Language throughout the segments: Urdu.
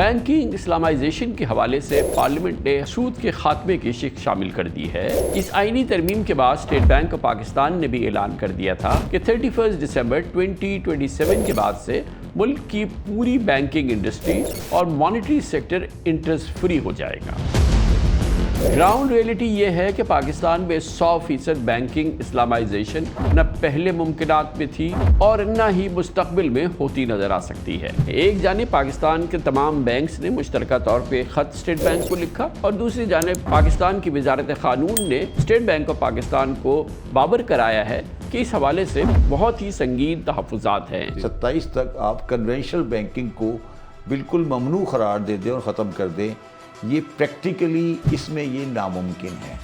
بینکنگ اسلامائزیشن کے حوالے سے پارلیمنٹ نے سود کے خاتمے کی شق شامل کر دی ہے۔ اس آئینی ترمیم کے بعد اسٹیٹ بینک آف پاکستان نے بھی اعلان کر دیا تھا کہ 31 دسمبر 2027 کے بعد سے ملک کی پوری بینکنگ انڈسٹری اور مانیٹری سیکٹر انٹرسٹ فری ہو جائے گا۔ گراؤنڈ ریئلٹی یہ ہے کہ پاکستان میں 100% بینکنگ اسلامائزیشن نہ پہلے ممکنات میں تھی اور نہ ہی مستقبل میں ہوتی نظر آ سکتی ہے۔ ایک جانب پاکستان کے تمام بینکس نے مشترکہ طور پہ خط اسٹیٹ بینک کو لکھا اور دوسری جانب پاکستان کی وزارت قانون نے اسٹیٹ بینک آف پاکستان کو بابر کرایا ہے کہ اس حوالے سے بہت ہی سنگین تحفظات ہیں۔ 27 تک آپ کنونشنل بینکنگ کو بالکل ممنوع قرار دے دیں اور ختم کر دیں، یہ پریکٹیکلی اس میں یہ ناممکن ہے۔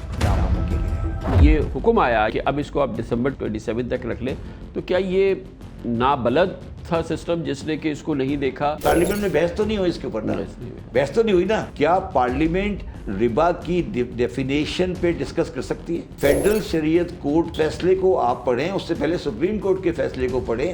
یہ حکم آیا کہ اب اس کو آپ دسمبر 27 تک رکھ لیں، تو کیا یہ نابلد تھا سسٹم جس نے کہ اس کو نہیں دیکھا؟ پارلیمنٹ میں بحث تو نہیں ہوئی اس کے اوپر نا، بحث تو نہیں ہوئی نا۔ کیا پارلیمنٹ ربا کی ڈیفینیشن پہ ڈسکس کر سکتی ہے؟ فیڈرل شریعت کورٹ فیصلے کو آپ پڑھیں، اس سے پہلے سپریم کورٹ کے فیصلے کو پڑھیں،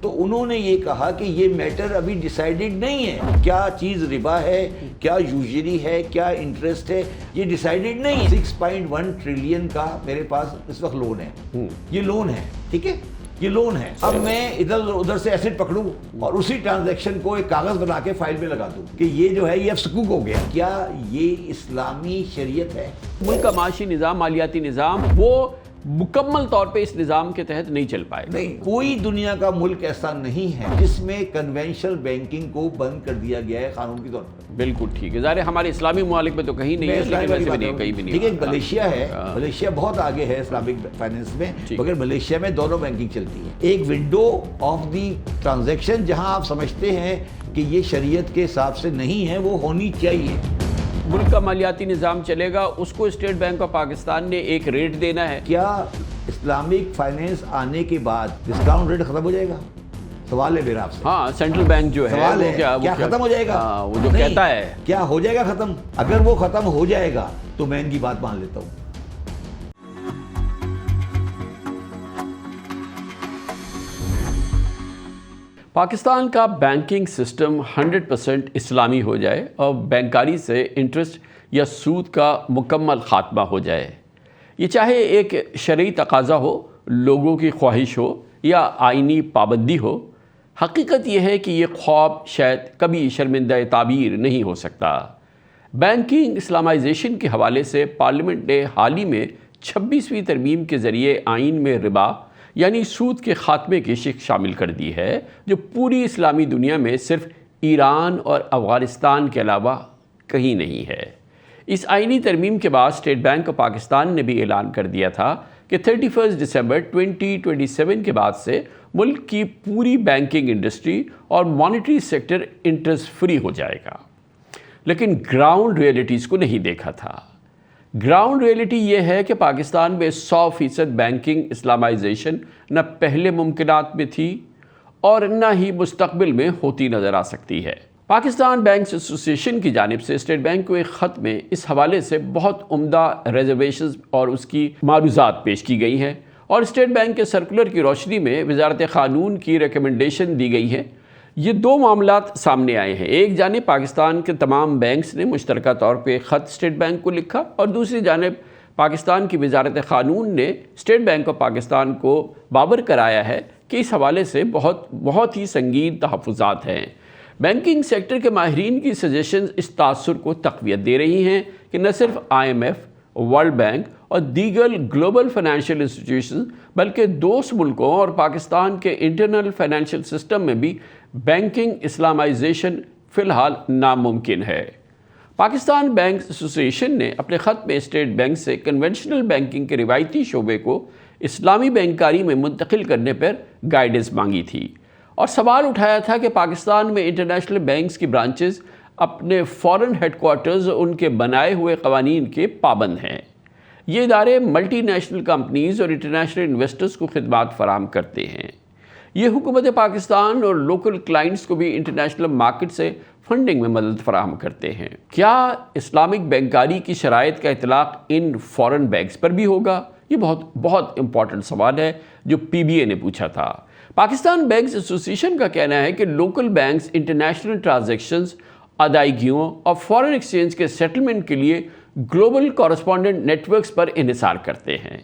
تو انہوں نے یہ کہا کہ یہ میٹر ابھی ڈیسائیڈڈ نہیں ہے، کیا چیز ربا ہے، کیا یوزری ہے، کیا انٹرسٹ ہے، یہ ڈیسائیڈڈ نہیں ہے۔ 6.1 ٹریلین کا میرے پاس اس وقت لون ہے، یہ لون ہے، ٹھیک ہے، یہ لون ہے۔ اب میں ادھر ادھر سے ایسٹ پکڑوں اور اسی ٹرانزیکشن کو ایک کاغذ بنا کے فائل میں لگا دوں کہ یہ جو ہے یہ اب سکوک ہو گیا، کیا یہ اسلامی شریعت ہے؟ ملک کا معاشی نظام، مالیاتی نظام وہ مکمل طور پہ اس نظام کے تحت نہیں چل پائے۔ نہیں، کوئی دنیا کا ملک ایسا نہیں ہے جس میں کنونشنل بینکنگ کو بند کر دیا گیا ہے قانون کے طور پر۔ بالکل ٹھیک ہے، ظاہر ہمارے اسلامی ممالک میں تو کہیں نہیں ہے، لیکن ویسے بھی نہیں، کہیں بھی نہیں۔ ٹھیک ہے، ملیشیا ہے، ملیشیا بہت آگے ہے اسلامک فائنینس میں، مگر ملیشیا میں دونوں بینکنگ چلتی ہے۔ ایک ونڈو آف دی ٹرانزیکشن جہاں آپ سمجھتے ہیں کہ یہ شریعت کے حساب سے نہیں ہے، وہ ہونی چاہیے۔ ملک کا مالیاتی نظام چلے گا، اس کو اسٹیٹ بینک آف پاکستان نے ایک ریٹ دینا ہے۔ کیا اسلامک فائنینس آنے کے بعد ڈسکاؤنٹ ریٹ ختم ہو جائے گا؟ سوال ہے میرا آپ سے۔ ہاں، سینٹرل بینک جو ہے سوال ہے کیا ختم ہو جائے گا؟ وہ جو کہتا ہے کیا ہو جائے گا ختم؟ اگر وہ ختم ہو جائے گا تو میں ان کی بات مان لیتا ہوں۔ پاکستان کا بینکنگ سسٹم 100% اسلامی ہو جائے اور بینکاری سے انٹرسٹ یا سود کا مکمل خاتمہ ہو جائے، یہ چاہے ایک شرعی تقاضا ہو، لوگوں کی خواہش ہو یا آئینی پابندی ہو، حقیقت یہ ہے کہ یہ خواب شاید کبھی شرمندہ تعبیر نہیں ہو سکتا۔ بینکنگ اسلامائزیشن کے حوالے سے پارلیمنٹ نے حال ہی میں 26ویں ترمیم کے ذریعے آئین میں ربا یعنی سود کے خاتمے کی شق شامل کر دی ہے، جو پوری اسلامی دنیا میں صرف ایران اور افغانستان کے علاوہ کہیں نہیں ہے۔ اس آئینی ترمیم کے بعد اسٹیٹ بینک آف پاکستان نے بھی اعلان کر دیا تھا کہ 31 دسمبر 2027 کے بعد سے ملک کی پوری بینکنگ انڈسٹری اور مانیٹری سیکٹر انٹرسٹ فری ہو جائے گا، لیکن گراؤنڈ ریئلٹیز کو نہیں دیکھا تھا۔ گراؤنڈ ریئلٹی یہ ہے کہ پاکستان میں 100% بینکنگ اسلامائزیشن نہ پہلے ممکنات میں تھی اور نہ ہی مستقبل میں ہوتی نظر آ سکتی ہے۔ پاکستان بینکس ایسوسی ایشن کی جانب سے اسٹیٹ بینک کو ایک خط میں اس حوالے سے بہت عمدہ ریزرویشنز اور اس کی معروضات پیش کی گئی ہیں اور اسٹیٹ بینک کے سرکولر کی روشنی میں وزارت قانون کی ریکمنڈیشن دی گئی ہے۔ یہ دو معاملات سامنے آئے ہیں۔ ایک جانب پاکستان کے تمام بینکس نے مشترکہ طور پہ خط اسٹیٹ بینک کو لکھا اور دوسری جانب پاکستان کی وزارت قانون نے اسٹیٹ بینک آف پاکستان کو بابر کرایا ہے کہ اس حوالے سے بہت ہی سنگین تحفظات ہیں۔ بینکنگ سیکٹر کے ماہرین کی سجیشنز اس تاثر کو تقویت دے رہی ہیں کہ نہ صرف IMF، ورلڈ بینک اور دیگر گلوبل فائنینشیل انسٹیٹیوشن بلکہ دوست ملکوں اور پاکستان کے انٹرنل فائنینشیل سسٹم میں بھی بینکنگ اسلامائزیشن فی الحال ناممکن ہے۔ پاکستان بینکس ایسوسی ایشن نے اپنے خط میں اسٹیٹ بینک سے کنونشنل بینکنگ کے روایتی شعبے کو اسلامی بینکاری میں منتقل کرنے پر گائیڈنس مانگی تھی اور سوال اٹھایا تھا کہ پاکستان میں انٹرنیشنل بینکس کی برانچز اپنے فورن ہیڈ کوارٹرز ان کے بنائے ہوئے قوانین کے پابند ہیں۔ یہ ادارے ملٹی نیشنل کمپنیز اور انٹرنیشنل انویسٹرز کو خدمات فراہم کرتے ہیں۔ یہ حکومت پاکستان اور لوکل کلائنٹس کو بھی انٹرنیشنل مارکیٹ سے فنڈنگ میں مدد فراہم کرتے ہیں۔ کیا اسلامک بینکاری کی شرائط کا اطلاق ان فورن بینکس پر بھی ہوگا؟ یہ بہت امپورٹنٹ سوال ہے جو PBA نے پوچھا تھا۔ پاکستان بینکس ایسوسی ایشن کا کہنا ہے کہ لوکل بینکس انٹرنیشنل ٹرانزیکشنز ادائیگیوں اور فارن ایکسچینج کے سیٹلمنٹ کے لیے گلوبل کورسپونڈنٹ نیٹ ورکس پر انحصار کرتے ہیں۔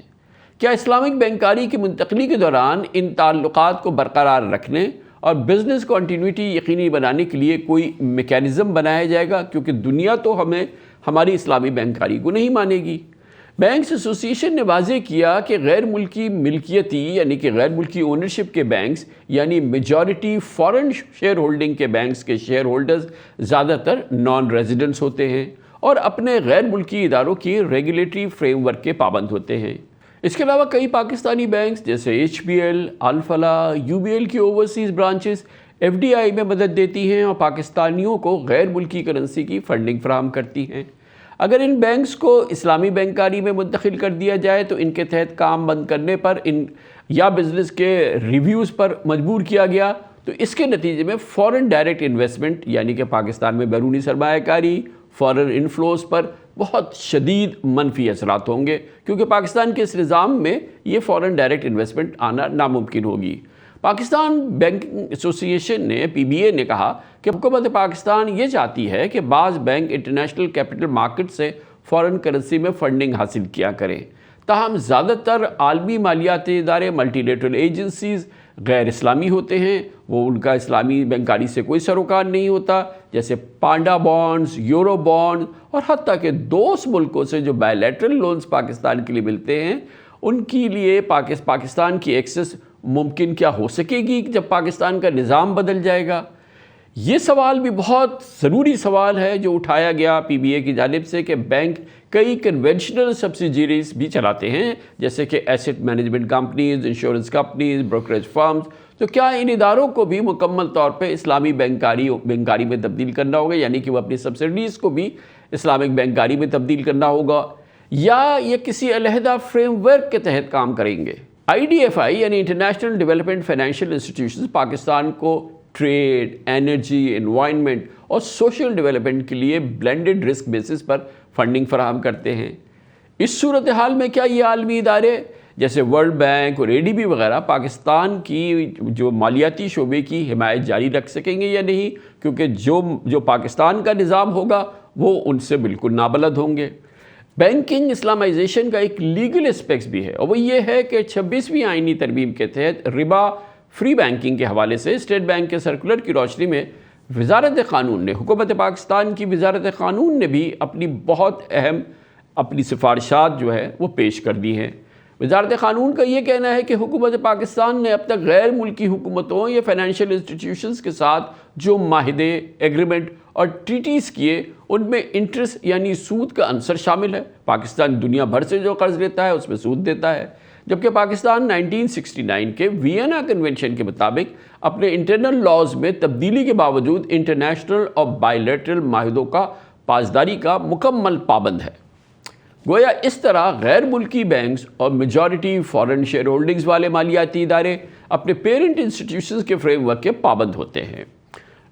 کیا اسلامک بینکاری کی منتقلی کے دوران ان تعلقات کو برقرار رکھنے اور بزنس کنٹینیوٹی یقینی بنانے کے لیے کوئی میکینزم بنایا جائے گا؟ کیونکہ دنیا تو ہماری اسلامی بینکاری کو نہیں مانے گی۔ بینکس ایسوسی ایشن نے واضح کیا کہ غیر ملکی ملکیتی یعنی کہ غیر ملکی اونرشپ کے بینکس یعنی میجورٹی فارن شیئر ہولڈنگ کے بینکس کے شیئر ہولڈرز زیادہ تر نان ریزیڈنٹس ہوتے ہیں اور اپنے غیر ملکی اداروں کی ریگولیٹری فریم ورک کے پابند ہوتے ہیں۔ اس کے علاوہ کئی پاکستانی بینکس جیسے H B L, Alfalah, U B L کی overseas branches F D I میں مدد دیتی ہیں اور پاکستانیوں کو غیر ملکی کرنسی کی فنڈنگ فراہم کرتی ہیں۔ اگر ان بینکس کو اسلامی بینکاری میں منتقل کر دیا جائے تو ان کے تحت کام بند کرنے پر یا بزنس کے ریویوز پر مجبور کیا گیا تو اس کے نتیجے میں فورن ڈائریکٹ انویسٹمنٹ یعنی کہ پاکستان میں بیرونی سرمایہ کاری، فورن انفلوز پر بہت شدید منفی اثرات ہوں گے، کیونکہ پاکستان کے اس نظام میں یہ فورن ڈائریکٹ انویسٹمنٹ آنا ناممکن ہوگی۔ پاکستان بینکنگ ایسوسی ایشن نے پی بی اے نے کہا کہ حکومت پاکستان یہ چاہتی ہے کہ بعض بینک انٹرنیشنل کیپٹل مارکیٹ سے فورن کرنسی میں فنڈنگ حاصل کیا کریں، تاہم زیادہ تر عالمی مالیاتی ادارے ملٹی لیٹرل ایجنسیز غیر اسلامی ہوتے ہیں، وہ ان کا اسلامی بینکاری سے کوئی سروکار نہیں ہوتا، جیسے پانڈا بانڈز، یورو بانڈز اور حتیٰ کہ دوست ملکوں سے جو بائی لیٹرل لونز پاکستان کے لیے ملتے ہیں ان کے لیے پاکستان کی ایکسس ممکن کیا ہو سکے گی جب پاکستان کا نظام بدل جائے گا؟ یہ سوال بھی بہت ضروری سوال ہے جو اٹھایا گیا پی بی اے کی جانب سے کہ بینک کئی کنونشنل سبسیڈیریز بھی چلاتے ہیں جیسے کہ asset management companies, insurance companies, brokerage firms, تو کیا ان اداروں کو بھی مکمل طور پہ اسلامی بینکاری میں تبدیل کرنا ہوگا، یعنی کہ وہ اپنی سبسڈیز کو بھی اسلامک بینکاری میں تبدیل کرنا ہوگا، یا یہ کسی علیحدہ فریم ورک کے تحت کام کریں گے؟ آئی ڈی ایف آئی یعنی international development financial institutions Pakistan کو ٹریڈ، انرجی، انوائرمنٹ اور سوشل ڈیولپمنٹ کے لیے بلینڈڈ رسک بیسس پر فنڈنگ فراہم کرتے ہیں۔ اس صورتحال میں کیا یہ عالمی ادارے جیسے ورلڈ بینک اور اے ڈی بی وغیرہ پاکستان کی جو مالیاتی شعبے کی حمایت جاری رکھ سکیں گے یا نہیں؟ کیونکہ جو پاکستان کا نظام ہوگا وہ ان سے بالکل نابلد ہوں گے۔ بینکنگ اسلامائزیشن کا ایک لیگل اسپیکٹس بھی ہے اور وہ یہ ہے کہ 26ویں آئینی ترمیم کے تحت ربا فری بینکنگ کے حوالے سے اسٹیٹ بینک کے سرکولر کی روشنی میں وزارت قانون نے حکومت پاکستان کی وزارت قانون نے بھی بہت اہم اپنی سفارشات جو ہے وہ پیش کر دی ہیں۔ وزارت قانون کا یہ کہنا ہے کہ حکومت پاکستان نے اب تک غیر ملکی حکومتوں یا فائنینشیل انسٹیٹیوشنز کے ساتھ جو معاہدے، ایگریمنٹ اور ٹریٹیز کیے ان میں انٹرسٹ یعنی سود کا عنصر شامل ہے۔ پاکستان دنیا بھر سے جو قرض لیتا ہے اس میں سود دیتا ہے، جبکہ پاکستان 1969 کے وینا کنونشن کے مطابق اپنے انٹرنل لاز میں تبدیلی کے باوجود انٹرنیشنل اور بائی لیٹرل معاہدوں کا پاسداری کا مکمل پابند ہے۔ گویا اس طرح غیر ملکی بینکس اور میجورٹی فارن شیئر ہولڈنگز والے مالیاتی ادارے اپنے پیرنٹ انسٹیٹیوشنز کے فریم ورک کے پابند ہوتے ہیں۔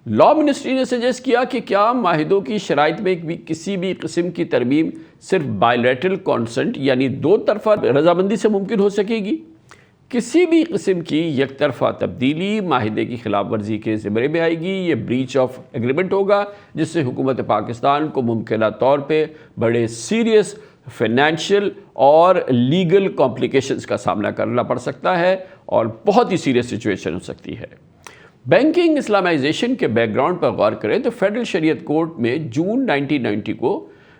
لا منسٹری نے سجیسٹ کیا کہ کیا معاہدوں کی شرائط میں کسی بھی قسم کی ترمیم صرف بائی لیٹرل کانسنٹ یعنی دو طرفہ رضامندی سے ممکن ہو سکے گی؟ کسی بھی قسم کی یک طرفہ تبدیلی معاہدے کی خلاف ورزی کے زمرے میں آئے گی، یہ بریچ آف ایگریمنٹ ہوگا جس سے حکومت پاکستان کو ممکنہ طور پہ بڑے سیریس فائنینشیل اور لیگل کمپلیکیشنز کا سامنا کرنا پڑ سکتا ہے اور بہت ہی سیریس سچویشن ہو سکتی ہے۔ بینکنگ اسلامائزیشن کے بیک گراؤنڈ پر غور کریں تو فیڈرل شریعت کورٹ میں جون 1990 کو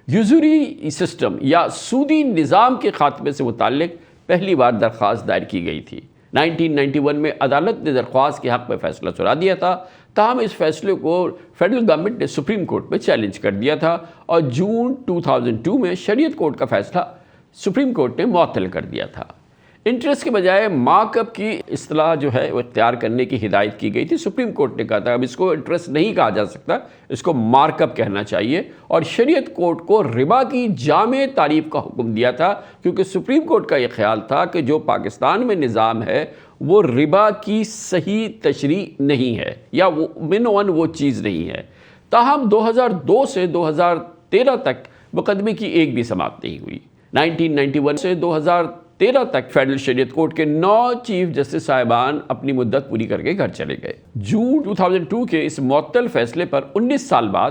یوزری سسٹم یا سودی نظام کے خاتمے سے متعلق پہلی بار درخواست دائر کی گئی تھی۔ 1991 میں عدالت نے درخواست کے حق میں فیصلہ سنا دیا تھا، تاہم اس فیصلے کو فیڈرل گورنمنٹ نے سپریم کورٹ میں چیلنج کر دیا تھا اور جون 2002 میں شریعت کورٹ کا فیصلہ سپریم کورٹ نے معطل کر دیا تھا۔ انٹرسٹ کے بجائے مارک اپ کی اصطلاح جو ہے وہ اختیار کرنے کی ہدایت کی گئی تھی۔ سپریم کورٹ نے کہا تھا اب اس کو انٹرسٹ نہیں کہا جا سکتا، اس کو مارک اپ کہنا چاہیے، اور شریعت کورٹ کو ربا کی جامع تعریف کا حکم دیا تھا، کیونکہ سپریم کورٹ کا یہ خیال تھا کہ جو پاکستان میں نظام ہے وہ ربا کی صحیح تشریح نہیں ہے یا وہ چیز نہیں ہے۔ تاہم 2002 سے 2013 تک مقدمے کی ایک بھی سماعت نہیں ہوئی۔ 1991 سے 2013 تک فیڈرل شریعت کورٹ کے 9 چیف جسٹس صاحبان اپنی مدت پوری کر کے گھر چلے گئے۔ جون 2002 کے اس معطل فیصلے پر 19 سال بعد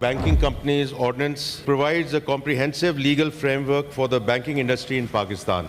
Banking Companies Ordinance provides a comprehensive legal framework for the banking industry in Pakistan.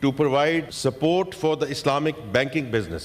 to provide support for the Islamic banking business,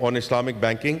on Islamic banking,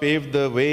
pave the way,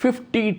50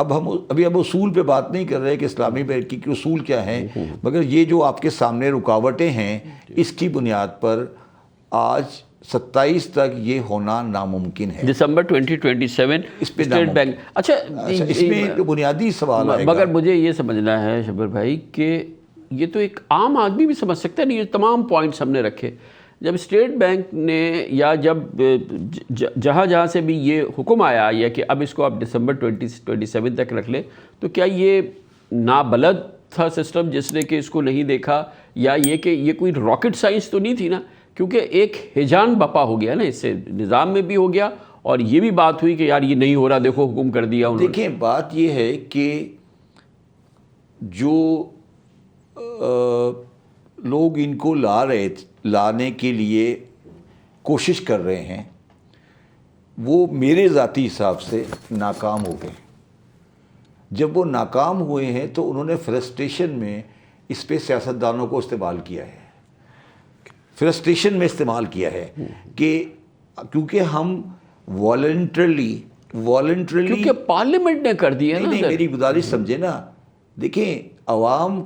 اب ہم اصول پہ بات نہیں کر رہے کہ اسلامی بینکنگ کے اصول کیا ہیں، مگر یہ جو آپ کے سامنے رکاوٹیں ہیں اس کی بنیاد پر آج 27 تک یہ ہونا ناممکن ہے. دسمبر 2027 اس پہ اسٹیٹ بینک. اچھا اس میں ایک بنیادی سوال آئے گا. مگر مجھے یہ سمجھنا ہے شبر بھائی کہ یہ تو ایک عام آدمی بھی سمجھ سکتا ہے نہیں. یہ تمام پوائنٹس ہم نے رکھے. جب اسٹیٹ بینک نے یا جب جہاں سے بھی یہ حکم آیا یا کہ اب اس کو آپ دسمبر 2027 تک رکھ لیں، تو کیا یہ نابلد تھا سسٹم جس نے کہ اس کو نہیں دیکھا، یا یہ کہ یہ کوئی راکٹ سائنس تو نہیں تھی نا؟ کیونکہ ایک ہیجان بپا ہو گیا نا، اس سے نظام میں بھی ہو گیا اور یہ بھی بات ہوئی کہ یار یہ نہیں ہو رہا، دیکھو حکم کر دیا انہوں نے. دیکھیں بات یہ ہے کہ جو لوگ ان کو لانے کے لیے کوشش کر رہے ہیں وہ میرے ذاتی حساب سے ناکام ہو گئے. جب وہ ناکام ہوئے ہیں تو انہوں نے فرسٹریشن میں اس پہ سیاستدانوں کو استعمال کیا ہے. فرسٹریشن میں استعمال کیا ہے کہ کیونکہ ہم والنٹرلی کیونکہ پارلیمنٹ نے کر دیا. نہیں میری گزارش سمجھے نا. دیکھیں عوام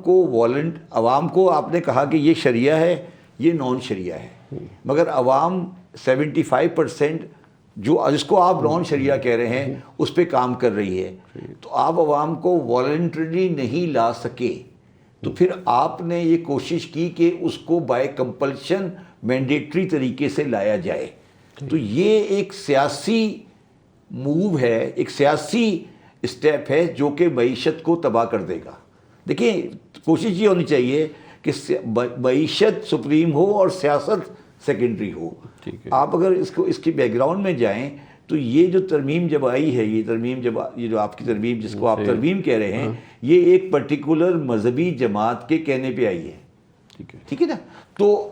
کو آپ نے کہا کہ یہ شریعہ ہے، یہ نان شریعہ ہے، مگر عوام 75% جس کو آپ نان شریعہ کہہ رہے ہیں اس پہ کام کر رہی ہے. تو آپ عوام کو والنٹرلی نہیں لا سکے، تو پھر آپ نے یہ کوشش کی کہ اس کو بائی کمپلشن مینڈیٹری طریقے سے لایا جائے. تو یہ ایک سیاسی موو ہے، ایک سیاسی اسٹیپ ہے جو کہ معیشت کو تباہ کر دے گا. دیکھیں کوشش یہ ہونی چاہیے کہ معیشت سپریم ہو اور سیاست سیکنڈری ہو. آپ اگر اس کی بیک گراؤنڈ میں جائیں تو یہ جو ترمیم جب آئی ہے، یہ جو آپ کی ترمیم جس کو آپ ترمیم کہہ رہے ہیں، یہ ایک پرٹیکولر مذہبی جماعت کے کہنے پہ آئی ہے. ٹھیک ہے نا؟ تو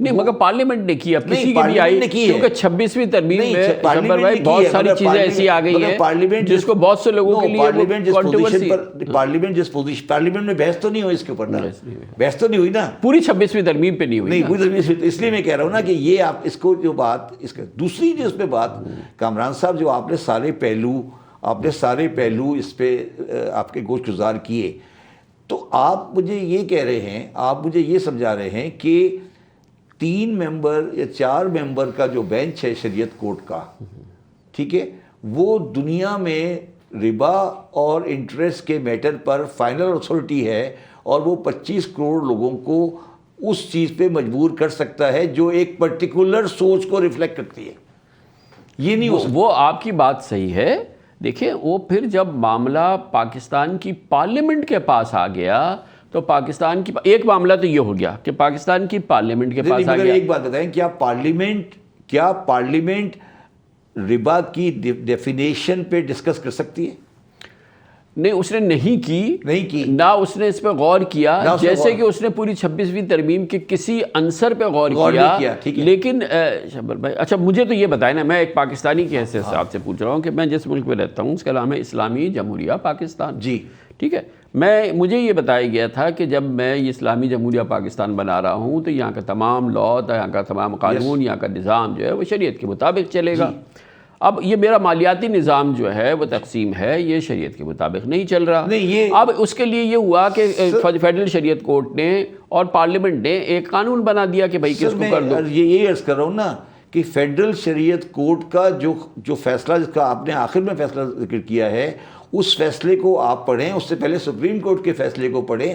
نہیں مگر پارلیمنٹ نے کی، اب کسی کی بھی آئی، کیونکہ 26ویں ترمیم میں شبر بھائی بہت ساری چیزیں ایسی آ گئی ہیں جس کو بہت سے لوگوں کے لیے پارلیمنٹ میں بحث تو نہیں ہوئی اس کے اوپر نا، بحث تو نہیں ہوئی نا، پوری 26ویں ترمیم پہ نہیں ہوئی. نہیں پوری ترمیم. اس لیے میں کہہ رہا ہوں نا کہ یہ آپ اس کو جو بات اس کا دوسری جو اس پہ بات کامران صاحب جو آپ نے سارے پہلو اس پہ آپ کے گوش گزار کیے، تو آپ مجھے یہ کہہ رہے ہیں، آپ مجھے یہ سمجھا رہے ہیں کہ 3 ممبر یا 4 ممبر کا جو بینچ ہے شریعت کورٹ کا، ٹھیک ہے، وہ دنیا میں ربا اور انٹرسٹ کے میٹر پر فائنل اتھارٹی ہے اور وہ 25 کروڑ لوگوں کو اس چیز پہ مجبور کر سکتا ہے جو ایک پرٹیکولر سوچ کو ریفلیکٹ کرتی ہے. یہ نہیں ہو سکتا. وہ آپ کی بات صحیح ہے. دیکھیں وہ پھر جب معاملہ پاکستان کی پارلیمنٹ کے پاس آ گیا تو پاکستان کی ایک معاملہ تو یہ ہو گیا کہ پاکستان کی پارلیمنٹ کے پاس آ گیا. ایک بات بتائیں، کیا پارلیمنٹ ربا کی ڈیفینیشن پہ ڈسکس کر سکتی ہے؟ نہیں، اس نے نہیں کی نہ اس نے اس پہ غور کیا، جیسے کہ اس نے پوری 26ویں ترمیم کے کسی عنصر پہ غور کیا. لیکن شبر بھائی اچھا مجھے تو یہ بتائیں نا، میں ایک پاکستانی کی حیثیت سے آپ سے پوچھ رہا ہوں کہ میں جس ملک میں رہتا ہوں اس کا نام ہے اسلامی جمہوریہ پاکستان. جی ٹھیک ہے. مجھے یہ بتایا گیا تھا کہ جب میں یہ اسلامی جمہوریہ پاکستان بنا رہا ہوں تو یہاں کا تمام لا، یہاں کا تمام قانون، یہاں کا نظام جو ہے وہ شریعت کے مطابق چلے گا. اب یہ میرا مالیاتی نظام جو ہے وہ تقسیم ہے، یہ شریعت کے مطابق نہیں چل رہا. اب اس کے لیے یہ ہوا کہ فیڈرل شریعت کورٹ نے اور پارلیمنٹ نے ایک قانون بنا دیا کہ بھائی کس کو کر دو. یہ عرض کر رہا ہوں نا کہ فیڈرل شریعت کورٹ کا جو فیصلہ جس کا آپ نے آخر میں فیصلہ ذکر کیا ہے، اس فیصلے کو آپ پڑھیں، اس سے پہلے سپریم کورٹ کے فیصلے کو پڑھیں.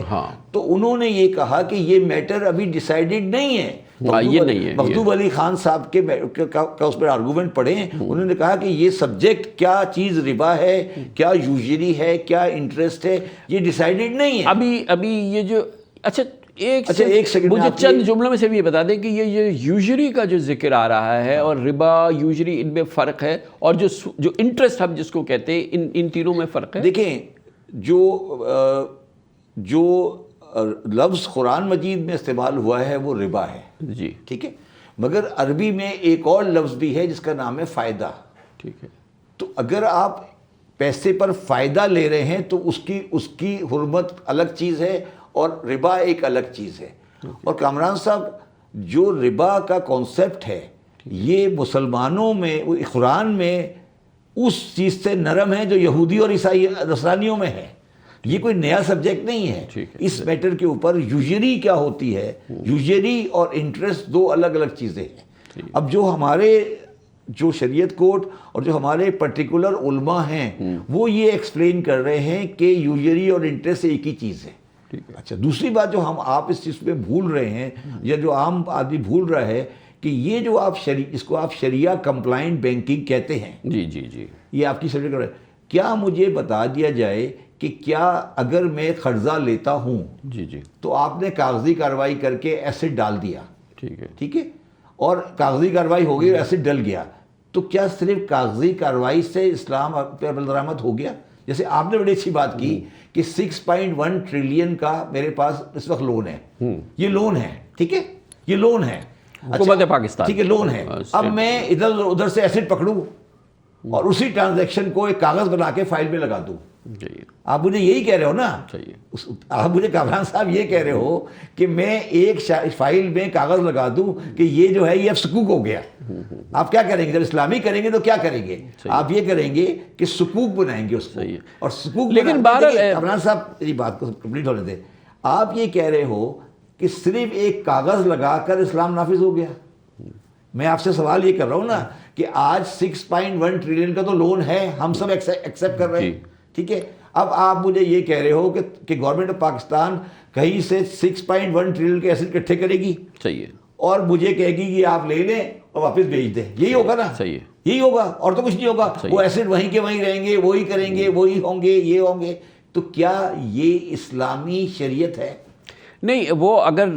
تو انہوں نے یہ کہا کہ یہ میٹر ابھی ڈیسائیڈڈ نہیں ہے. یہ نہیں ہے. مخدوم علی خان صاحب کا اس پر آرگومنٹ پڑھیں. انہوں نے کہا کہ یہ سبجیکٹ کیا چیز ربا ہے، کیا یوزری ہے، کیا انٹرسٹ ہے، یہ ڈیسائیڈڈ نہیں ہے ابھی یہ جو اچھا ایک سیکنڈ مجھے چند جملوں میں سے بھی یہ بتا دیں کہ یہ یوزری کا جو ذکر آ رہا ہے اور ربا یوزری، ان میں فرق ہے، اور جو انٹرسٹ ہم جس کو کہتے ہیں ان تینوں میں فرق ہے. دیکھیں جو لفظ قرآن مجید میں استعمال ہوا ہے وہ ربا ہے. جی ٹھیک ہے. مگر عربی میں ایک اور لفظ بھی ہے جس کا نام ہے فائدہ. ٹھیک ہے. تو اگر آپ پیسے پر فائدہ لے رہے ہیں تو اس کی حرمت الگ چیز ہے اور ربا ایک الگ چیز ہے. اور کامران صاحب جو ربا کا کانسیپٹ ہے یہ مسلمانوں میں قرآن میں اس چیز سے نرم ہے جو یہودی اور عیسائی نصرانیوں میں ہے. یہ کوئی نیا سبجیکٹ نہیں ہے. اس میٹر کے اوپر یوزری کیا ہوتی ہے, یوزری اور انٹرسٹ دو الگ الگ چیزیں ہیں. اب جو ہمارے جو شریعت کوڈ اور جو ہمارے پرٹیکولر علماء ہیں وہ یہ ایکسپلین کر رہے ہیں کہ یوزری اور انٹرسٹ ایک ہی چیز ہے. اچھا, دوسری بات جو آپ اس چیز پہ بھول رہے ہیں یا جو عام آدمی بھول رہا ہے کہ یہ جو آپ اس کو آپ شریعہ کمپلائنٹ بینکنگ کہتے ہیں, جی یہ آپ کی سبجیکٹ ہے. کیا مجھے بتا دیا جائے کہ کیا اگر میں قرضہ لیتا ہوں جی تو آپ نے کاغذی کارروائی کر کے ایسٹ ڈال دیا, ٹھیک ہے, اور کاغذی کارروائی ہو گئی اور ایسٹ ڈل گیا, تو کیا صرف کاغذی کارروائی سے اسلام پہ عمل درآمد ہو گیا؟ جیسے آپ نے بڑی اچھی بات کی کہ 6.1 ٹریلین کا میرے پاس اس وقت لون ہے, یہ لون ہے, ٹھیک ہے, یہ لون ہے حکومت پاکستان, ٹھیک ہے, لون ہے. اب میں ادھر سے ایسٹ پکڑوں اور اسی ٹرانزیکشن کو ایک کاغذ بنا کے فائل میں لگا دوں. آپ مجھے یہی کہہ رہے ہو نا, آپ مجھے کامران صاحب یہ کہہ رہے ہو کہ میں ایک فائل میں کاغذ لگا دوں کہ یہ جو ہے یہ اب سکوک ہو گیا. آپ کیا کریں گے جب اسلامی کریں گے تو کیا کریں گے؟ آپ یہ کریں گے کہ سکوک بنائیں گے اس کو, اور سکوک. لیکن کامران صاحب یہ بات کو کمپلیٹ ہونے دیں. آپ یہ کہہ رہے ہو کہ صرف ایک کاغذ لگا کر اسلام نافذ ہو گیا. میں آپ سے سوال یہ کر رہا ہوں نا کہ آج 6.1 ٹریلین کا تو لون ہے, ہم سب ایکسیپٹ کر رہے ہیں, ٹھیک ہے. اب آپ مجھے یہ کہہ رہے ہو کہ گورنمنٹ آف پاکستان کہیں سے 6.1 ٹریلین کے ایسٹ اکٹھے کرے گی, صحیح ہے, اور مجھے کہے گی کہ آپ لے لیں اور واپس بھیج دیں. یہی ہوگا نا, صحیح ہے, یہی ہوگا, اور تو کچھ نہیں ہوگا. وہ ایسٹ وہیں کے وہیں رہیں گے, وہی کریں گے, وہی ہوں گے, یہ ہوں گے. تو کیا یہ اسلامی شریعت ہے؟ نہیں, وہ اگر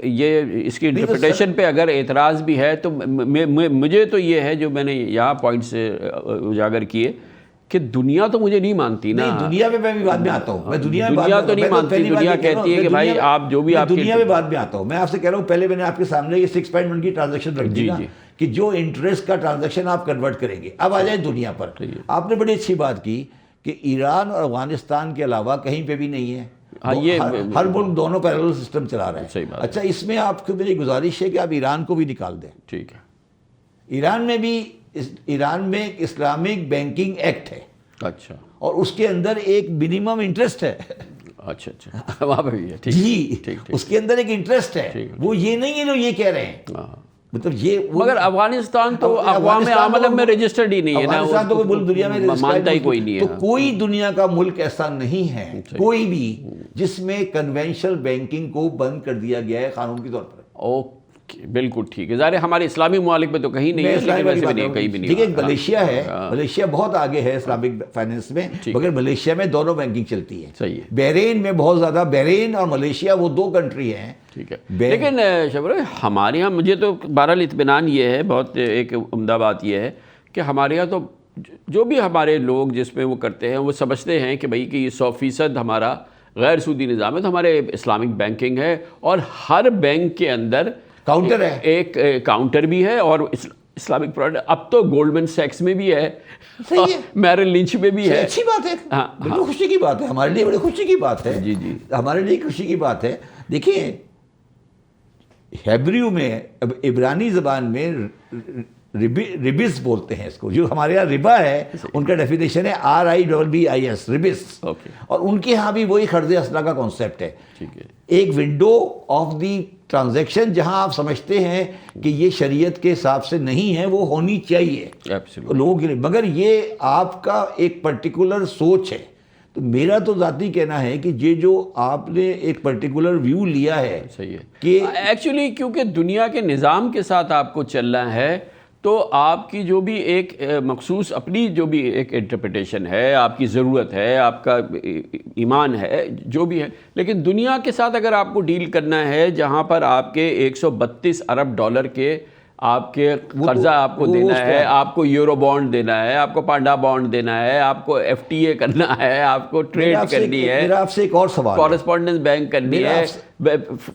یہ اس کی انٹرپریٹیشن پہ اگر اعتراض بھی ہے تو مجھے تو یہ ہے جو میں نے یہاں پوائنٹس اجاگر کیے کہ دنیا تو مجھے نہیں مانتی نا. دنیا میں بھی بعد میں آتا ہوں, میں دنیا تو نہیں مانتی. دنیا کہتی ہے کہ بھائی آپ جو بھی آپ دنیا میں بعد میں آتا ہوں. میں آپ سے کہہ رہا ہوں پہلے میں نے آپ کے سامنے یہ 6.1 کی ٹرانزیکشن رکھ دی نا کہ جو انٹرسٹ کا ٹرانزیکشن آپ کنورٹ کریں گے. اب آ جائیں دنیا پر. آپ نے بڑی اچھی بات کی کہ ایران اور افغانستان کے علاوہ کہیں پہ بھی نہیں ہے, ہر ملک دونوں پیرلل سسٹم چلا رہا ہے. اچھا, اس میں آپ کو میری گزارش ہے کہ آپ ایران کو بھی نکال دیں. ٹھیک ہے, ایران میں ایک اسلامک بینکنگ ایکٹ ہے. اچھا, اور اس کے اندر ایک منیمم انٹرسٹ ہے. اچھا, وہاں پہ بھی ہے. جی, اس کے اندر ایک انٹرسٹ ہے. وہ یہ نہیں ہے جو یہ کہہ رہے ہیں, مطلب یہ. مگر افغانستان تو اقوام عالم میں رجسٹرڈ ہی نہیں ہے نا, افغانستان تو کوئی ملک دنیا میں مانتا ہی کوئی نہیں ہے. تو کوئی دنیا کا ملک ایسا نہیں ہے کوئی بھی جس میں کنونشنل بینکنگ کو بند کر دیا گیا ہے قانون کے طور پر. اوکے, بالکل ٹھیک ہے. ظاہر ہمارے اسلامی ممالک میں تو کہیں نہیں ہے, لیکن ویسے بھی نہیں, کہیں بھی نہیں. ٹھیک ہے, ملیشیا ہے, ملیشیا بہت آگے ہے اسلامک فائنینس میں, مگر ملیشیا میں دونوں بینکنگ چلتی ہے. صحیح ہے. بحرین میں بہت زیادہ, بحرین اور ملیشیا وہ دو کنٹری ہیں. ٹھیک ہے, لیکن شبر ہمارے یہاں مجھے تو بہرحال اطمینان یہ ہے, بہت ایک عمدہ بات یہ ہے کہ ہمارے یہاں تو جو بھی ہمارے لوگ جس میں وہ کرتے ہیں وہ سمجھتے ہیں کہ بھئی کہ یہ 100% ہمارا غیر سودی نظام ہے. تو ہمارے اسلامک بینکنگ ہے اور ہر بینک کے اندر کاؤنٹر ہے, ایک کاؤنٹر بھی ہے, اور اسلامک پروڈکٹ اب تو گولڈمن سیکس میں بھی ہے, میرل لنچ میں بھی ہے. اچھی بات ہے, بالکل خوشی کی بات ہے, ہمارے لیے بڑی خوشی کی بات ہے. جی, ہمارے لیے خوشی کی بات ہے. دیکھیے, ہیبریو میں, عبرانی زبان میں ربس بولتے ہیں اس کو, جو ہمارے یہاں ربا ہے ان کا ڈیفینیشن ہے RIBBIS, ربس. اور ان کے ہاں بھی وہی قرض اصلا کا کانسیپٹ ہے. ایک ونڈو آف دی ٹرانزیکشن جہاں آپ سمجھتے ہیں کہ یہ شریعت کے حساب سے نہیں ہے, وہ ہونی چاہیے لوگوں کے لیے, مگر یہ آپ کا ایک پرٹیکولر سوچ ہے. تو میرا تو ذاتی کہنا ہے کہ یہ جو آپ نے ایک پرٹیکولر ویو لیا ہے, صحیح ہے کہ ایکچولی کیونکہ دنیا کے نظام کے ساتھ آپ کو چلنا ہے تو آپ کی جو بھی ایک مخصوص اپنی جو بھی ایک انٹرپریٹیشن ہے, آپ کی ضرورت ہے, آپ کا ایمان ہے, جو بھی ہے, لیکن دنیا کے ساتھ اگر آپ کو ڈیل کرنا ہے جہاں پر آپ کے 132 ارب ڈالر کے آپ کے قرضہ آپ کو دینا ہے, آپ کو یورو بانڈ دینا ہے, آپ کو پانڈا بانڈ دینا ہے, آپ کو FTA کرنا ہے, آپ کو ٹریڈ کرنی ہے, میرا آپ سے ایک اور سوال, کورسپونڈنس بینک کرنی ہے,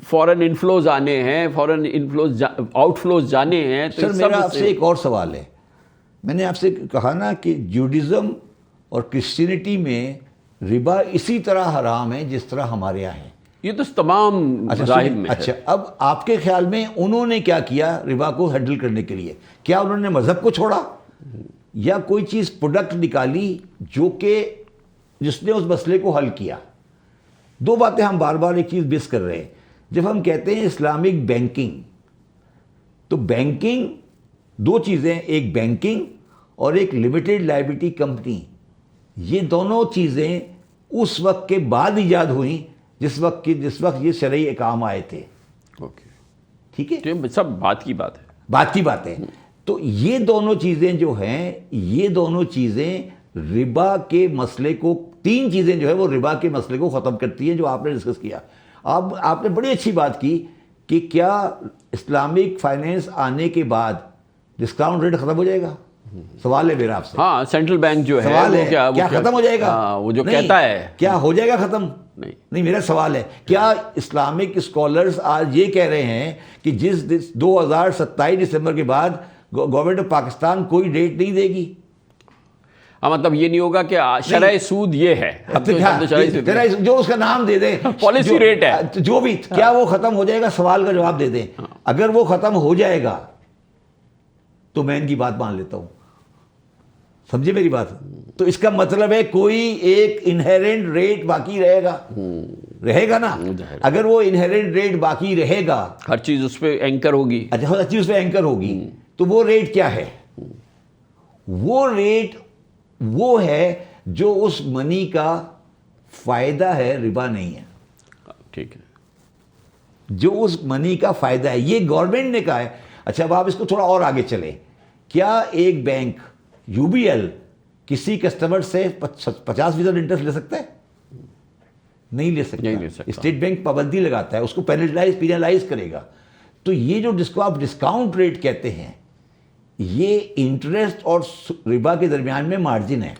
فورن انفلوز آنے ہیں, فورن انفلوز آؤٹ فلوز جانے ہیں. سر میرا آپ سے ایک اور سوال ہے. میں نے آپ سے کہا نا کہ جوڈزم اور کرسچینٹی میں ربا اسی طرح حرام ہے جس طرح ہمارے یہاں ہے. یہ تو تمام مذاہب میں ہے. اچھا, اب آپ کے خیال میں انہوں نے کیا کیا ربا کو ہینڈل کرنے کے لیے؟ کیا انہوں نے مذہب کو چھوڑا یا کوئی چیز پروڈکٹ نکالی جو کہ جس نے اس مسئلے کو حل کیا. دو باتیں ہم بار بار ایک چیز مس کر رہے ہیں. جب ہم کہتے ہیں اسلامک بینکنگ, تو بینکنگ دو چیزیں, ایک بینکنگ اور ایک لمیٹڈ لائبلٹی کمپنی. یہ دونوں چیزیں اس وقت کے بعد ایجاد ہوئیں جس وقت یہ شرعی احکام آئے تھے. اوکے, ٹھیک ہے, تو سب بات کی بات ہے. بات کی بات ہے. تو یہ دونوں چیزیں جو ہیں, یہ دونوں چیزیں ربا کے مسئلے کو, تین چیزیں جو ہے وہ ربا کے مسئلے کو ختم کرتی ہیں, جو آپ نے ڈسکس کیا. آپ نے بڑی اچھی بات کی کہ کیا اسلامک فائنینس آنے کے بعد ڈسکاؤنٹ ریٹ ختم ہو جائے گا؟ سوال ہے میرا آپ سے. ہاں, سینٹرل بینک جو ہے سوال ہے وہ کیا ختم ہو جائے گا؟ وہ جو نہیں. کہتا ہے کیا ہو جائے گا ختم؟ نہیں, میرا سوال ہے کیا اسلامک اسکالرز آج یہ کہہ رہے ہیں کہ جس 2027 دسمبر کے بعد گورنمنٹ آف پاکستان کوئی ریٹ نہیں دے گی؟ مطلب یہ نہیں ہوگا کہ شرح سود یہ ہے, جو اس کا نام دے دیں, پالیسی ریٹ ہے جو بھی, کیا وہ ختم ہو جائے گا؟ سوال کا جواب دے دیں. اگر وہ ختم ہو جائے گا تو میں ان کی بات مان لیتا ہوں. سمجھے میری بات؟ تو اس کا مطلب ہے کوئی ایک انہیرنٹ ریٹ باقی رہے گا نا. اگر وہ انہیرنٹ ریٹ باقی رہے گا, ہر چیز اس پہ اینکر ہوگی. اچھا, ہر چیز اس پہ اینکر ہوگی, تو وہ ریٹ کیا ہے؟ وہ ریٹ وہ ہے جو اس منی کا فائدہ ہے, ربا نہیں ہے. ٹھیک ہے, جو اس منی کا فائدہ ہے, یہ گورنمنٹ نے کہا ہے. اچھا, اب آپ اس کو تھوڑا اور آگے چلیں. کیا ایک بینک یو بی ایل کسی کسٹمر سے 50% انٹرسٹ لے سکتا ہے؟ نہیں لے سکتا. اسٹیٹ بینک پابندی لگاتا ہے, اس کو پینلائز کرے گا. تو یہ جو جس کو آپ ڈسکاؤنٹ ریٹ کہتے ہیں, یہ انٹرسٹ اور ربا کے درمیان میں مارجن ہے.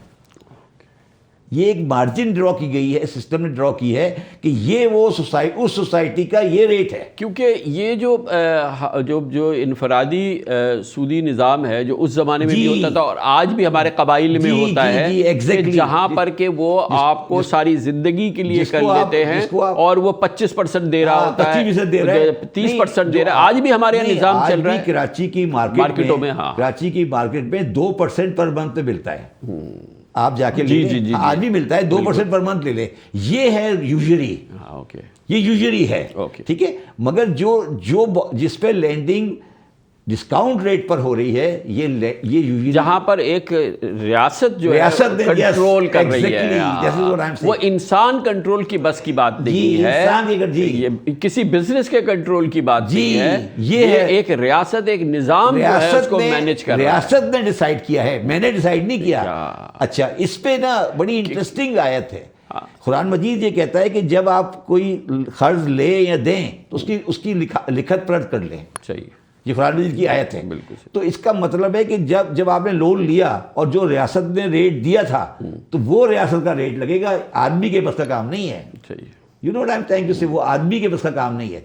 یہ ایک مارجن ڈرا کی گئی ہے, سسٹم نے ڈرا کی ہے کہ یہ وہ اس سوسائٹی کا یہ ریٹ ہے. کیونکہ یہ جو انفرادی سودی نظام ہے جو اس زمانے میں بھی ہوتا تھا اور آج بھی ہمارے قبائل میں ہوتا ہے, جہاں پر کہ وہ آپ کو ساری زندگی کے لیے کر لیتے ہیں اور وہ 25% دے رہا ہوتا ہے, 30% دے رہا ہے. آج بھی ہمارے یہاں نظام چل رہا ہے. کراچی کی مارکیٹوں میں, کراچی کی مارکیٹ میں 2% پر منتھ پہ ملتا ہے. آپ جا کے لے لیں, آج بھی ملتا ہے 2% پر منتھ لے لیں. یہ ہے یوزری, یہ یوزری ہے. ٹھیک ہے, مگر جو جس پہ لینڈنگ ڈسکاؤنٹ ریٹ پر ہو رہی ہے, یہ یوزری, جہاں پر ایک ریاست جو ہے کنٹرول کر رہی ہے, وہ انسان کنٹرول کی بس کی بات نہیں ہے, یہ کسی بزنس کے کنٹرول کی بات نہیں ہے. یہ ایک ریاست, ایک نظام جو ہے اس کو مینیج کر رہا ہے. ریاست نے ڈیسائیڈ کیا ہے, میں نے ڈیسائیڈ نہیں کیا. اچھا, اس پہ نا بڑی انٹرسٹنگ آیت ہے. قرآن مجید یہ کہتا ہے کہ جب آپ کوئی قرض لیں یا دیں تو اس کی لکھت پرت کر لیں. صحیح, یہ قرآن مجید کی آیت ہے. تو اس کا مطلب ہے کہ جب آپ نے لون لیا اور جو ریاست نے ریٹ دیا تھا تو وہ ریاست کا ریٹ لگے گا, آدمی کے بس کا کام نہیں ہے. You know time thank you سے, وہ آدمی کے بس کا کام نہیں ہے.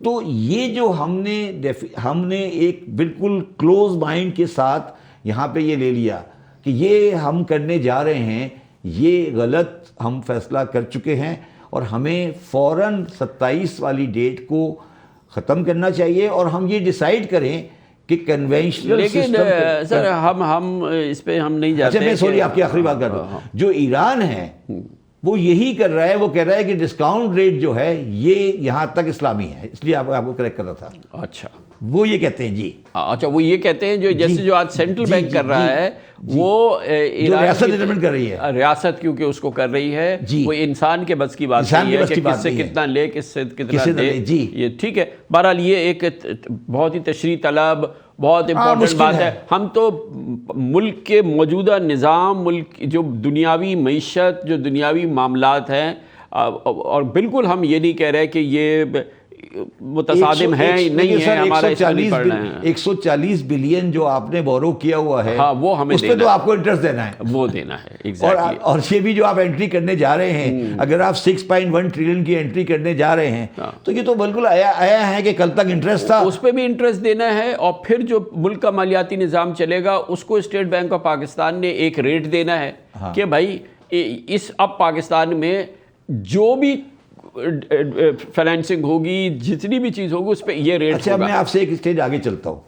تو یہ جو ہم نے ایک بالکل کلوز مائنڈ کے ساتھ یہاں پہ یہ لے لیا کہ یہ ہم کرنے جا رہے ہیں, یہ غلط ہم فیصلہ کر چکے ہیں اور ہمیں فوراً 27 والی ڈیٹ کو ختم کرنا چاہیے اور ہم یہ ڈیسائیڈ کریں کہ کنونشنل سسٹم. لیکن سر ہم اس پہ ہم نہیں جاتے. اچھا, میں سوری آپ کی آخری بات کر رہا ہوں. جو ایران ہے وہ یہی کر رہا ہے, وہ کہہ رہا ہے کہ ڈسکاؤنٹ ریٹ جو ہے یہ یہاں تک اسلامی ہے, اس لیے آپ کو کریکٹ کر رہا تھا. اچھا, وہ یہ کہتے ہیں. جی اچھا, وہ یہ کہتے ہیں جو جیسے جو آج سینٹرل بینک کر رہا ہے وہ ریاست ڈیٹرمنٹ کر رہی ہے, ریاست کیونکہ اس کو کر رہی ہے, وہ انسان کے بس کی بات نہیں ہے کہ کس سے کتنا لے, کس سے کتنا دے. یہ ٹھیک ہے. بہرحال یہ ایک بہت ہی تشریح طلب, بہت امپورٹنٹ بات ہے. ہم تو ملک کے موجودہ نظام, ملک جو دنیاوی معیشت, جو دنیاوی معاملات ہیں, اور بالکل ہم یہ نہیں کہہ رہے کہ یہ متصادم ہے نہیں ہے, ہمارا اس میں نہیں پڑھنا ہے. 140 بلین جو آپ نے بورو کیا ہوا ہے, وہ ہمیں اس پہ تو آپ کو انٹرسٹ دینا ہے, وہ دینا ہے. ایگزیکٹلی. اور یہ بھی جو آپ انٹری کرنے جا رہے ہیں, اگر آپ 6.1 ٹریلین کی انٹری کرنے جا رہے ہیں تو یہ تو بالکل آیا ہے کہ کل تک انٹرسٹ تھا, اس پہ بھی انٹرسٹ دینا ہے. اور پھر جو ملک کا مالیاتی نظام چلے گا اس کو اسٹیٹ بینک آف پاکستان نے ایک ریٹ دینا ہے کہ بھائی اب پاکستان میں جو بھی فائنینسنگ ہوگی, جتنی بھی چیز ہوگی, اس پہ یہ ریٹ. اچھا, میں آپ سے ایک اسٹیج آگے چلتا ہوں.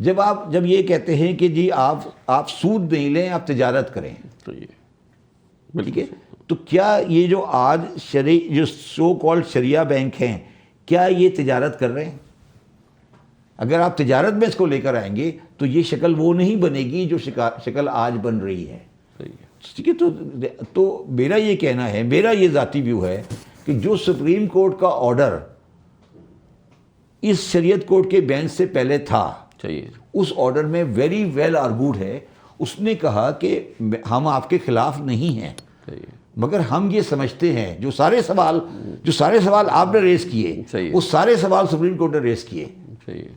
جب یہ کہتے ہیں کہ جی آپ سود نہیں لیں، آپ تجارت کریں، ٹھیک ہے، تو کیا یہ جو آج جو سو کالڈ شریعہ بینک ہیں، کیا یہ تجارت کر رہے ہیں؟ اگر آپ تجارت میں اس کو لے کر آئیں گے تو یہ شکل وہ نہیں بنے گی جو شکل آج بن رہی ہے، ٹھیک ہے. تو میرا یہ کہنا ہے، میرا یہ ذاتی ویو ہے کہ جو سپریم کورٹ کا آرڈر اس شریعت کورٹ کے بینچ سے پہلے تھا، اس آرڈر میں ویری ویل آرگوڈ ہے. اس نے کہا کہ ہم آپ کے خلاف نہیں ہیں، مگر ہم یہ سمجھتے ہیں جو سارے سوال آپ نے ریز کیے، وہ سارے سوال سپریم کورٹ نے ریز کیے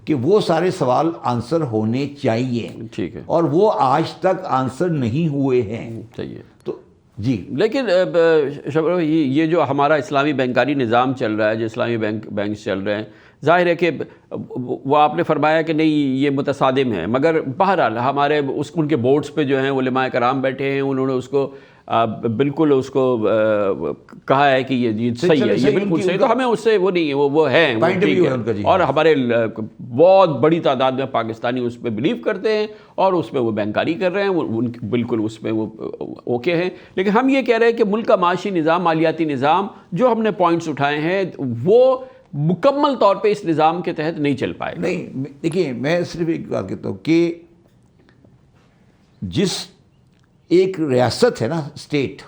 کہ وہ سارے سوال آنسر ہونے چاہیے، ٹھیک ہے، اور وہ آج تک آنسر نہیں ہوئے ہیں. تو جی، لیکن یہ جو ہمارا اسلامی بینکاری نظام چل رہا ہے، جو اسلامی بینکس چل رہے ہیں، ظاہر ہے کہ وہ آپ نے فرمایا کہ نہیں یہ متصادم ہے، مگر بہرحال ہمارے ان کے بورڈز پہ جو ہیں علماء کرام بیٹھے ہیں، انہوں نے اس کو بالکل اس کو کہا ہے کہ یہ صحیح ہے، یہ بالکل صحیح. تو ہمیں اس سے وہ نہیں ہے، وہ ہیں، اور ہمارے بہت بڑی تعداد میں پاکستانی اس پہ بلیو کرتے ہیں اور اس پہ وہ بینکاری کر رہے ہیں، بالکل اس پہ وہ اوکے ہیں. لیکن ہم یہ کہہ رہے ہیں کہ ملک کا معاشی نظام، مالیاتی نظام جو ہم نے پوائنٹس اٹھائے ہیں، وہ مکمل طور پہ اس نظام کے تحت نہیں چل پائے گا. نہیں، دیکھیے میں صرف ایک بات کہتا ہوں کہ جس ایک ریاست ہے نا، اسٹیٹ،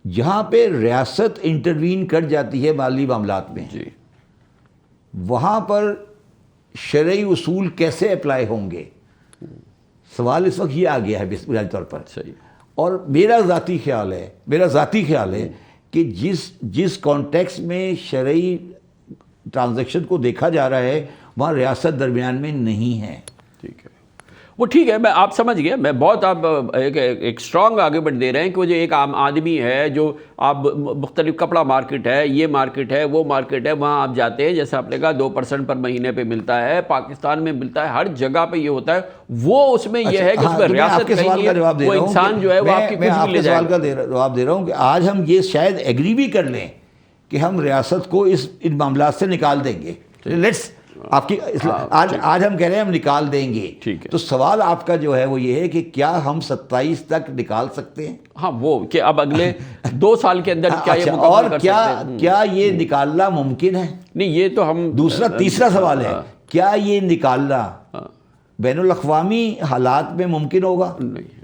جہاں پہ ریاست انٹروین کر جاتی ہے مالی معاملات میں، جی، وہاں پر شرعی اصول کیسے اپلائی ہوں گے؟ سوال اس وقت یہ آ گیا ہے بنیادی طور پر. صحیح. اور میرا ذاتی خیال ہے کہ جس کانٹیکس میں شرعی ٹرانزیکشن کو دیکھا جا رہا ہے، وہاں ریاست درمیان میں نہیں ہے. ٹھیک ہے، وہ ٹھیک ہے، میں آپ سمجھ گیا. میں بہت آپ ایک اسٹرانگ آرگومنٹ دے رہے ہیں کہ وہ جو ایک عام آدمی ہے، جو آپ مختلف کپڑا مارکیٹ ہے، یہ مارکیٹ ہے، وہ مارکیٹ ہے، وہاں آپ جاتے ہیں، جیسے آپ نے کہا 2% پر مہینے پہ ملتا ہے، پاکستان میں ملتا ہے، ہر جگہ پہ یہ ہوتا ہے. وہ اس میں یہ ہے کہ اس میں ریاست کہیں ہے، وہ انسان جو ہے وہ آپ کی کچھ بھی لے جائے گا. میں آپ کے سوال کا جواب دے رہا ہوں کہ آج ہم یہ شاید ایگری بھی کر لیں کہ ہم ریاست کو ان معاملات سے نکال دیں گے. لیٹس آپ کی آج ہم کہہ رہے ہیں ہم نکال دیں گے. تو سوال آپ کا جو ہے وہ یہ ہے کہ کیا ہم 27 تک نکال سکتے ہیں؟ ہاں، وہ کہ اب اگلے 2 سال کے اندر کیا یہ اور کیا یہ نکالنا ممکن ہے؟ نہیں، یہ تو ہم تیسرا سوال ہے، کیا یہ نکالنا بین الاقوامی حالات میں ممکن ہوگا؟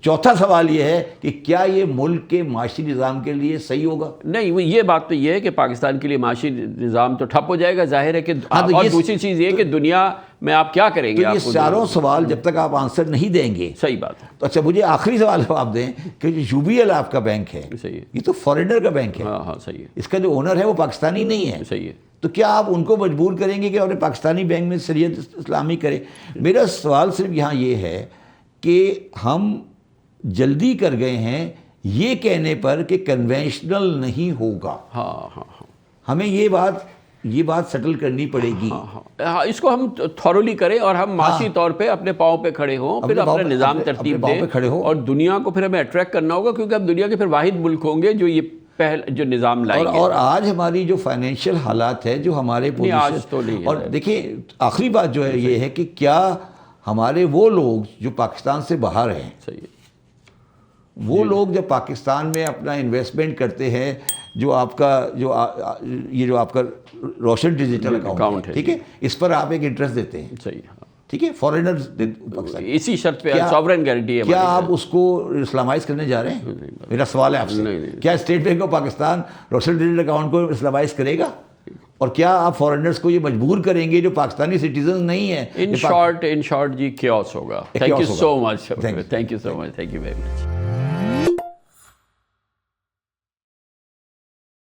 چوتھا سوال یہ ہے کہ کیا یہ ملک کے معاشی نظام کے لیے صحیح ہوگا؟ نہیں، یہ بات تو یہ ہے کہ پاکستان کے لیے معاشی نظام تو ٹھپ ہو جائے گا، ظاہر ہے کہ. اور دوسری چیز یہ کہ دنیا میں آپ کیا کریں گے؟ یہ چاروں سوال جب تک آپ آنسر نہیں دیں گے. صحیح بات ہے. تو اچھا، مجھے آخری سوال جواب دیں کہ یو بی ایل آپ کا بینک ہے، صحیح ہے، یہ تو فارینر کا بینک ہے. ہاں صحیح ہے. اس کا جو اونر ہے وہ پاکستانی نہیں ہے. صحیح ہے. تو کیا آپ ان کو مجبور کریں گے کہ انہیں پاکستانی بینک میں شریعت اسلامی کرے؟ میرا سوال صرف یہاں یہ ہے کہ ہم جلدی کر گئے ہیں یہ کہنے پر کہ کنونشنل نہیں ہوگا. ہاں، ہمیں یہ بات سیٹل کرنی پڑے گی. ہاں، اس کو ہم تھورولی کریں اور ہم معاشی طور پہ اپنے پاؤں پہ کھڑے ہوں، پھر اپنا نظام ترتیب دیں، اور دنیا کو پھر ہمیں اٹریکٹ کرنا ہوگا، کیونکہ ہم دنیا کے پھر واحد ملک ہوں گے جو یہ جو نظام لائیں گے. اور آج ہماری جو فائنینشیل حالات ہے، جو ہمارے پوزیشن، اور دیکھیں آخری بات جو ہے یہ ہے کہ کیا ہمارے وہ لوگ جو پاکستان سے باہر ہیں، وہ لوگ جب پاکستان میں اپنا انویسٹمنٹ کرتے ہیں، جو آپ کا روشن ڈیجیٹل اکاؤنٹ ہے، ٹھیک ہے، اس پر آپ ایک انٹرسٹ دیتے ہیں، صحیح، ٹھیک ہے، فارینر اسی شرط پہ سوورن گارنٹی ہے. کیا آپ اس کو اسلامائز کرنے جا رہے ہیں؟ میرا سوال ہے آپ سے، کیا اسٹیٹ بینک آف پاکستان روشن ڈیجیٹل اکاؤنٹ کو اسلامائز کرے گا؟ اور کیا آپ فارینرز کو یہ مجبور کریں گے جو پاکستانی سٹیزن نہیں ہیں؟ ان شارٹ جی کیوس ہوگا. Thank you so much.